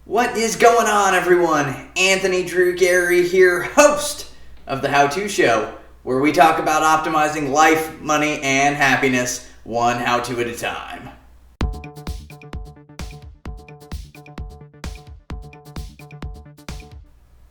What is going on, everyone? Anthony Drew Gary here, host of the How To Show, where we talk about optimizing life, money, and happiness one how-to at a time.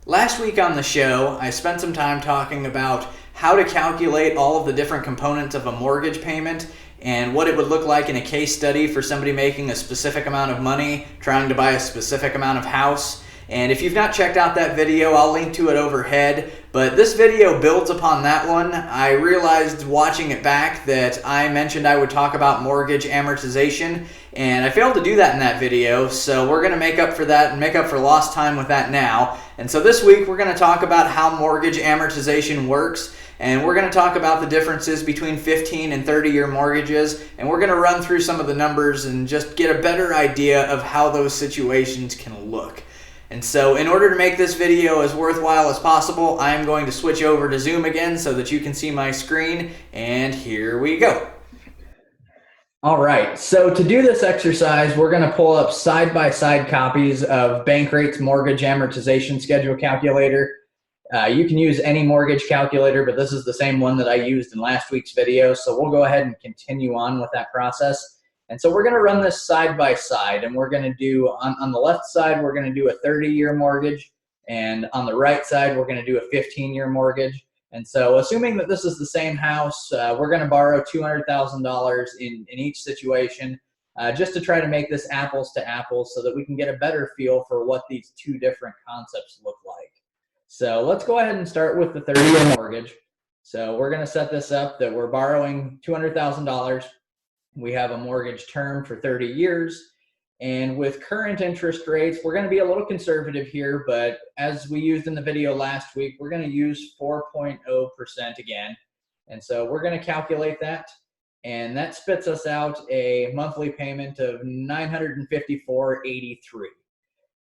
Last week on the show, I spent some time talking about how to calculate all of the different components of a mortgage payment and what it would look like in a case study for somebody making a specific amount of money, trying to buy a specific amount of house. And if you've not checked out that video, I'll link to it overhead. But this video builds upon that one. I realized watching it back that I mentioned I would talk about mortgage amortization, and I failed to do that in that video, so we're going to make up for that and make up for lost time with that now. And so this week we're going to talk about how mortgage amortization works, and we're going to talk about the differences between 15 and 30-year mortgages, and we're going to run through some of the numbers and just get a better idea of how those situations can look. And so in order to make this video as worthwhile as possible, I'm going to switch over to Zoom again so that you can see my screen, and here we go. All right, so to do this exercise, we're going to pull up side-by-side copies of Bankrate's Mortgage Amortization Schedule Calculator. You can use any mortgage calculator, but this is the same one that I used in last week's video, so we'll go ahead and continue on with that process. And so we're going to run this side by side, and we're going to do, on the left side, we're going to do a 30-year mortgage, and on the right side, we're going to do a 15-year mortgage. And so assuming that this is the same house, we're going to borrow $200,000 in each situation, just to try to make this apples to apples so that we can get a better feel for what these two different concepts look like. So let's go ahead and start with the 30-year mortgage. So we're going to set this up that we're borrowing $200,000. We have a mortgage term for 30 years. And with current interest rates, we're going to be a little conservative here, but as we used in the video last week, we're going to use 4.0% again. And so we're going to calculate that, and that spits us out a monthly payment of $954.83.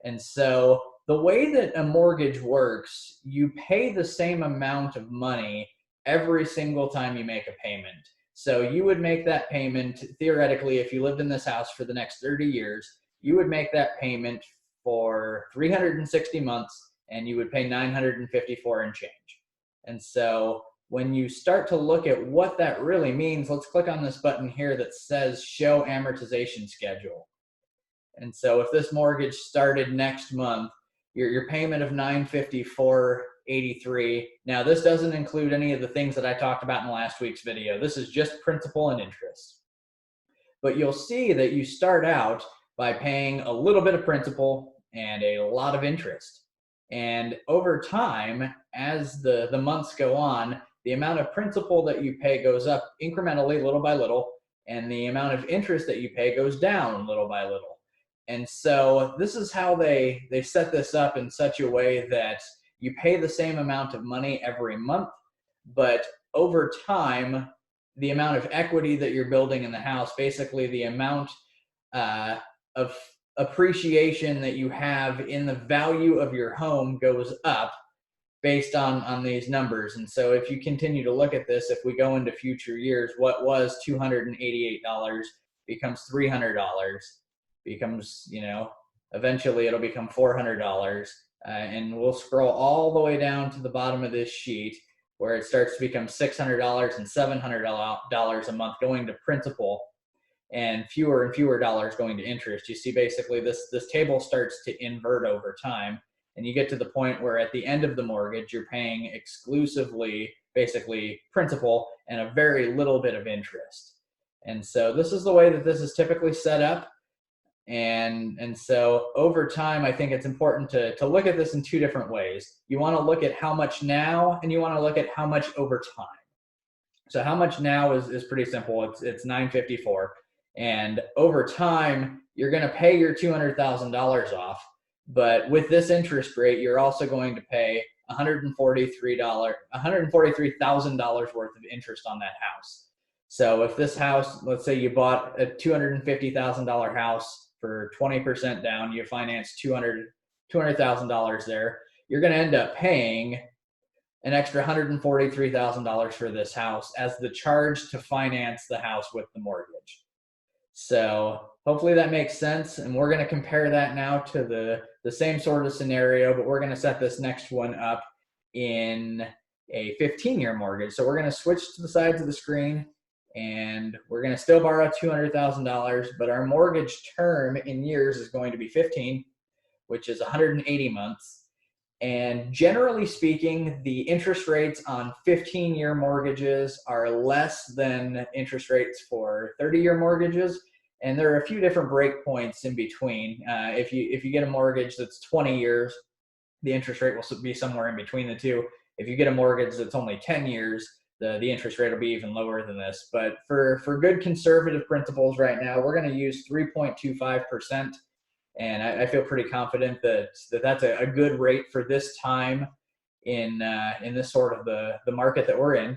And so the way that a mortgage works, you pay the same amount of money every single time you make a payment. So you would make that payment, theoretically, if you lived in this house for the next 30 years, you would make that payment for 360 months, and you would pay $954 and change. And so when you start to look at what that really means, let's click on this button here that says Show Amortization Schedule. And so if this mortgage started next month, your payment of $954.83. Now, this doesn't include any of the things that I talked about in last week's video. This is just principal and interest. But you'll see that you start out by paying a little bit of principal and a lot of interest. And over time, as the months go on, the amount of principal that you pay goes up incrementally, little by little, and the amount of interest that you pay goes down little by little. And so this is how they set this up in such a way that you pay the same amount of money every month, but over time, the amount of equity that you're building in the house, basically the amount of appreciation that you have in the value of your home goes up based on these numbers. And so if you continue to look at this, if we go into future years, what was $288 becomes $300. Becomes, eventually it'll become $400, and we'll scroll all the way down to the bottom of this sheet where it starts to become $600 and $700 a month going to principal, and fewer dollars going to interest. You see basically this table starts to invert over time, and you get to the point where at the end of the mortgage you're paying exclusively basically principal and a very little bit of interest. And so this is the way that this is typically set up. And so over time, I think it's important to look at this in two different ways. You want to look at how much now, and you want to look at how much over time. So how much now is pretty simple. It's $954, and over time, you're going to pay your $200,000 off. But with this interest rate, you're also going to pay $143,000 worth of interest on that house. So if this house, let's say you bought a $250,000 house for 20% down, you finance $200,000 there, you're going to end up paying an extra $143,000 for this house as the charge to finance the house with the mortgage. So hopefully that makes sense. And we're going to compare that now to the same sort of scenario, but we're going to set this next one up in a 15-year mortgage. So we're going to switch to the sides of the screen, and we're going to still borrow $200,000, but our mortgage term in years is going to be 15, which is 180 months. And generally speaking, the interest rates on 15-year mortgages are less than interest rates for 30-year mortgages. And there are a few different breakpoints in between. If you get a mortgage that's 20 years, the interest rate will be somewhere in between the two. If you get a mortgage that's only 10 years, the interest rate will be even lower than this. But for good conservative principles right now, we're going to use 3.25%. And I feel pretty confident that that's a good rate for this time in this sort of the market that we're in.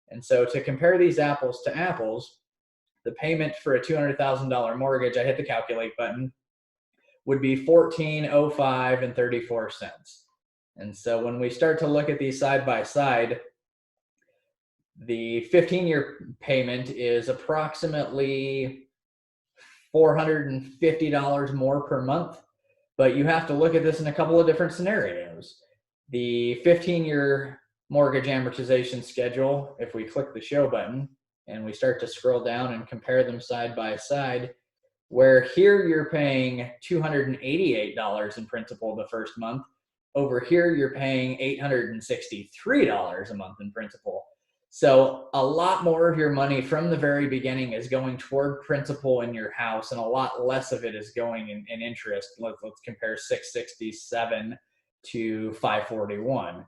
And so to compare these apples to apples, the payment for a $200,000 mortgage, I hit the calculate button, would be $14.05 and 34 cents. And so when we start to look at these side by side, the 15-year payment is approximately $450 more per month, but you have to look at this in a couple of different scenarios. The 15-year mortgage amortization schedule, if we click the show button and we start to scroll down and compare them side by side, where here you're paying $288 in principal the first month, over here you're paying $863 a month in principal. So a lot more of your money from the very beginning is going toward principal in your house, and a lot less of it is going in interest. Let's compare 667 to 541.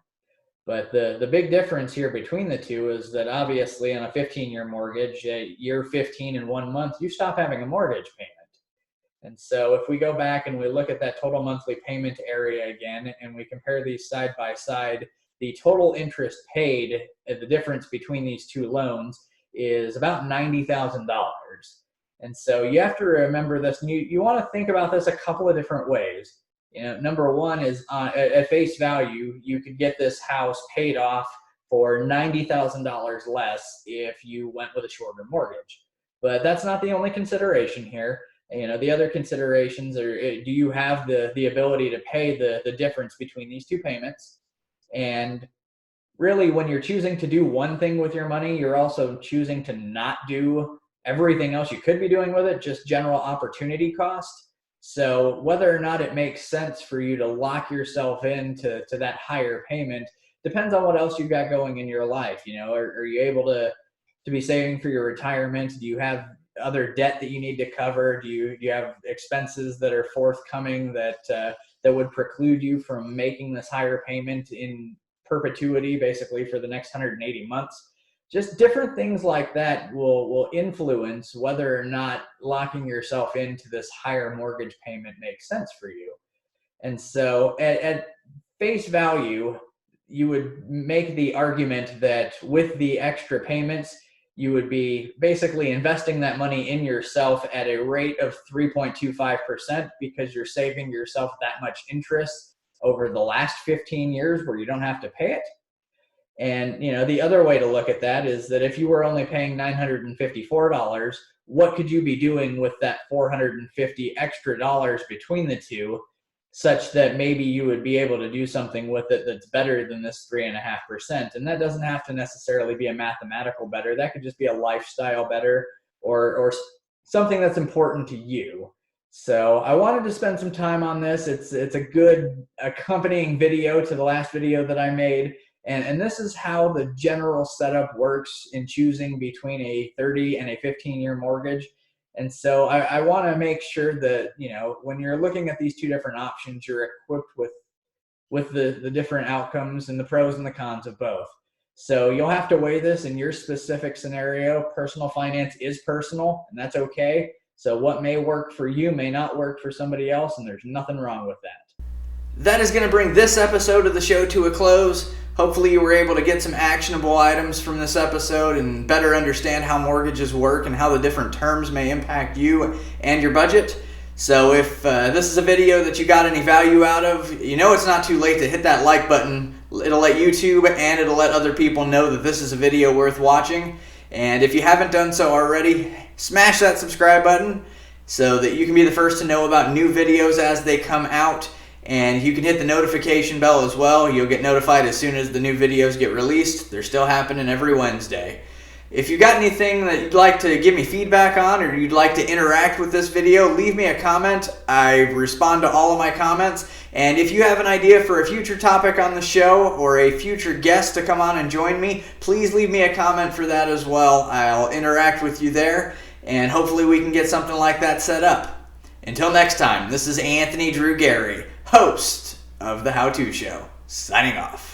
But the big difference here between the two is that obviously on a 15-year mortgage, year 15 in 1 month, you stop having a mortgage payment. And so if we go back and we look at that total monthly payment area again, and we compare these side by side, the total interest paid, the difference between these two loans, is about $90,000. And so you have to remember this, and you want to think about this a couple of different ways. Number one is at face value, you could get this house paid off for $90,000 less if you went with a shorter mortgage. But that's not the only consideration here. The other considerations are, do you have the ability to pay the difference between these two payments? And really, when you're choosing to do one thing with your money, you're also choosing to not do everything else you could be doing with it, just general opportunity cost. So whether or not it makes sense for you to lock yourself into that higher payment depends on what else you've got going in your life. Are you able to be saving for your retirement? Do you have other debt that you need to cover? Do you have expenses that are forthcoming that would preclude you from making this higher payment in perpetuity, basically for the next 180 months? Just different things like that will influence whether or not locking yourself into this higher mortgage payment makes sense for you. And so at face value, you would make the argument that with the extra payments, you would be basically investing that money in yourself at a rate of 3.25% because you're saving yourself that much interest over the last 15 years where you don't have to pay it. And the other way to look at that is that if you were only paying $954, what could you be doing with that $450 extra dollars between the two, such that maybe you would be able to do something with it that's better than this 3.5%. And that doesn't have to necessarily be a mathematical better. That could just be a lifestyle better or something that's important to you. So I wanted to spend some time on this. It's a good accompanying video to the last video that I made. And this is how the general setup works in choosing between a 30 and a 15-year mortgage. And so I want to make sure that, when you're looking at these two different options, you're equipped with the different outcomes and the pros and the cons of both. So you'll have to weigh this in your specific scenario. Personal finance is personal, and that's okay. So what may work for you may not work for somebody else, and there's nothing wrong with that. That is going to bring this episode of the show to a close. Hopefully you were able to get some actionable items from this episode and better understand how mortgages work and how the different terms may impact you and your budget. So if this is a video that you got any value out of, it's not too late to hit that like button. It'll let YouTube and it'll let other people know that this is a video worth watching. And if you haven't done so already, smash that subscribe button so that you can be the first to know about new videos as they come out. And you can hit the notification bell as well. You'll get notified as soon as the new videos get released. They're still happening every Wednesday. If you got anything that you'd like to give me feedback on, or you'd like to interact with this video, leave me a comment. I respond to all of my comments. And if you have an idea for a future topic on the show or a future guest to come on and join me, please leave me a comment for that as well. I'll interact with you there, and hopefully we can get something like that set up. Until next time, this is Anthony Drew Gary, host of The How To Show, signing off.